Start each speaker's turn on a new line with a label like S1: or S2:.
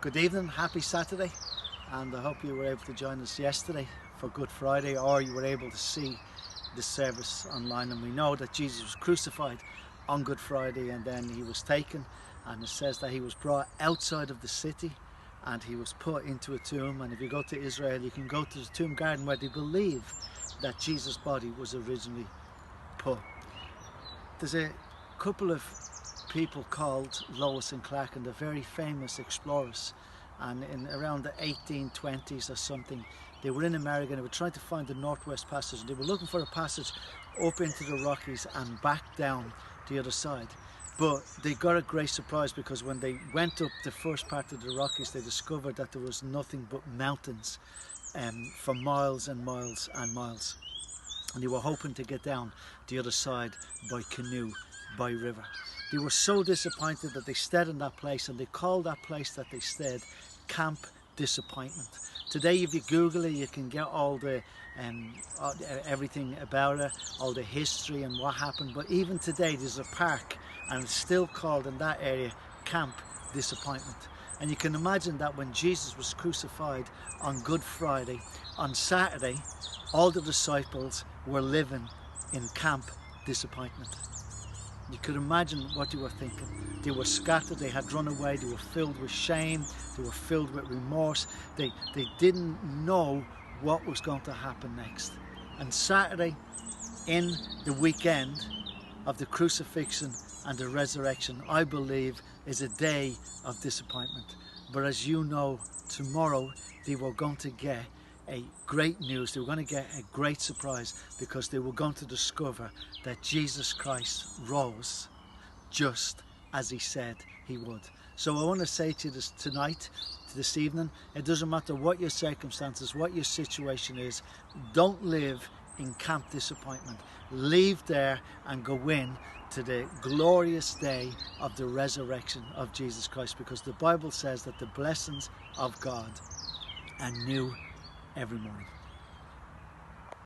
S1: Good evening, happy Saturday, and I hope you were able to join us yesterday for Good Friday, or you were able to see the service online. And we know that Jesus was crucified on Good Friday, and then he was taken, and it says that he was brought outside of the city and he was put into a tomb. And if you go to Israel, you can go to the tomb garden where they believe that Jesus' body was originally put. There's a couple of people called Lewis and Clark, and they're very famous explorers, and in around the 1820s or something, they were in America and they were trying to find the Northwest Passage, and they were looking for a passage up into the Rockies and back down the other side. But they got a great surprise, because when they went up the first part of the Rockies, they discovered that there was nothing but mountains for miles and miles and miles, and they were hoping to get down the other side by canoe, by river. They were so disappointed that they stayed in that place, and they called that place that they stayed Camp Disappointment. Today, if you Google it, you can get all the everything about it, all the history and what happened. But even today, there's a park, and it's still called in that area Camp Disappointment. And you can imagine that when Jesus was crucified on Good Friday, on Saturday, all the disciples were living in Camp Disappointment. You could imagine what they were thinking. They were scattered, they had run away, they were filled with shame, they were filled with remorse. They didn't know what was going to happen next. And Saturday, in the weekend of the crucifixion and the resurrection, I believe is a day of disappointment. But as you know, tomorrow they were going to get a great news. They were going to get a great surprise, because they were going to discover that Jesus Christ rose just as he said he would. So I want to say to you this evening, it doesn't matter what your circumstances, what your situation is, don't live in Camp Disappointment. Leave there and go in to the glorious day of the resurrection of Jesus Christ, because the Bible says that the blessings of God are new every morning.